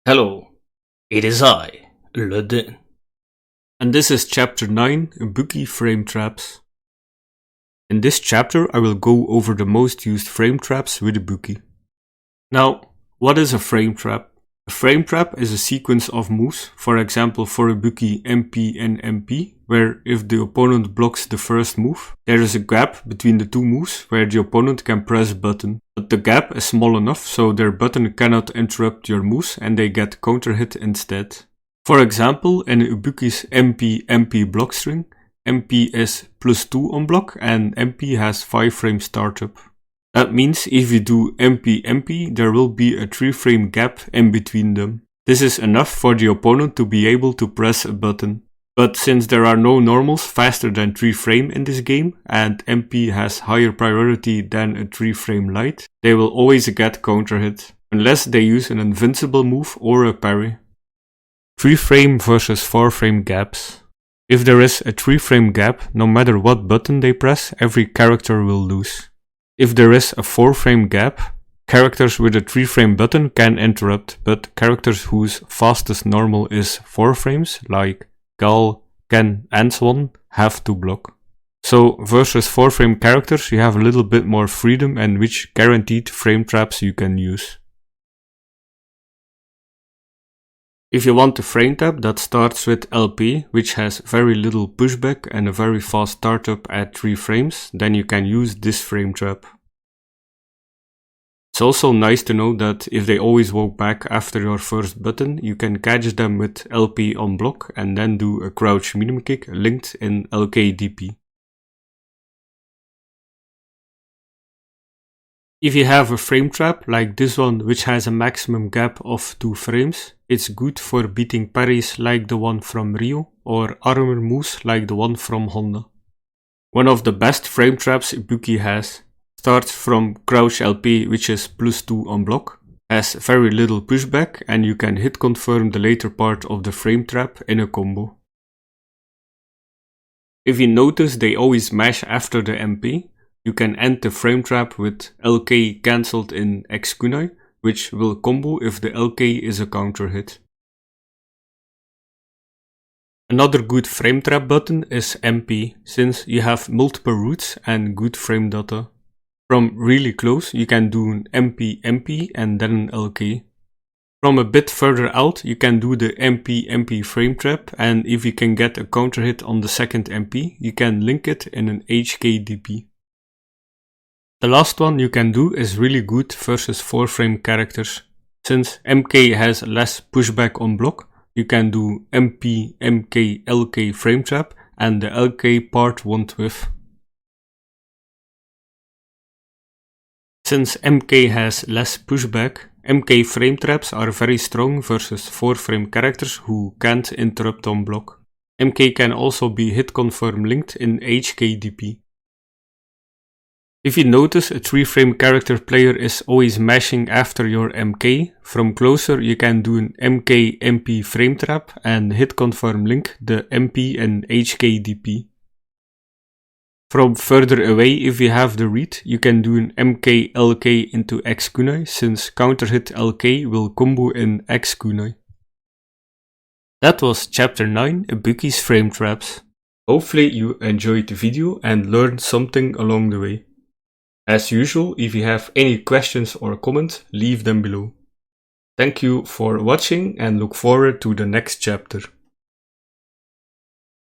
Hello, it is I, Ledin. And this is chapter 9, Ibuki Frame Traps. In this chapter I will go over the most used frame traps with Ibuki. Now, what is a frame trap? A frame trap is a sequence of moves, for example for Ibuki MP and MP, where if the opponent blocks the first move, there is a gap between the two moves where the opponent can press a button. But the gap is small enough so their button cannot interrupt your moves and they get counter hit instead. For example, in Ibuki's MP block string, MP is +2 on block and MP has 5 frame startup. That means if you do MP, there will be a 3 frame gap in between them. This is enough for the opponent to be able to press a button. But since there are no normals faster than 3 frame in this game, and MP has higher priority than a 3 frame light, they will always get counter hit, unless they use an invincible move or a parry. 3 frame versus 4 frame gaps. If there is a 3 frame gap, no matter what button they press, every character will lose. If there is a 4 frame gap, characters with a 3 frame button can interrupt, but characters whose fastest normal is 4 frames, like Gal, Ken and so on, have to block. So versus 4 frame characters you have a little bit more freedom and which guaranteed frame traps you can use. If you want a frame trap that starts with LP, which has very little pushback and a very fast startup at 3 frames, then you can use this frame trap. It's also nice to know that if they always walk back after your first button, you can catch them with LP on block and then do a crouch medium kick linked in lk.dp. If you have a frame trap like this one which has a maximum gap of 2 frames, it's good for beating parries like the one from Rio or armor moves like the one from Honda. One of the best frame traps Ibuki has starts from crouch LP, which is +2 on block, has very little pushback and you can hit confirm the later part of the frame trap in a combo. If you notice they always mash after the MP, you can end the frame trap with LK cancelled in X kunai, which will combo if the LK is a counter hit. Another good frame trap button is MP, since you have multiple routes and good frame data. From really close you can do an MP and then an LK. From a bit further out you can do the MP frame trap, and if you can get a counter hit on the second MP, you can link it in an hk.dp. The last one you can do is really good versus 4 frame characters. Since MK has less pushback on block, you can do MP, MK, LK frame trap and the LK part won't whiff. Since MK has less pushback, MK frame traps are very strong versus 4 frame characters who can't interrupt on block. MK can also be hit confirm linked in hk.dp. If you notice a 3 frame character player is always mashing after your MK, from closer you can do an MK MP frame trap and hit confirm link the MP in hk.dp. From further away, if you have the read, you can do an MK LK into X kunai, since counter hit LK will combo in X kunai. That was chapter 9, Ibuki's frame traps. Hopefully you enjoyed the video and learned something along the way. As usual, if you have any questions or comments, leave them below. Thank you for watching and look forward to the next chapter.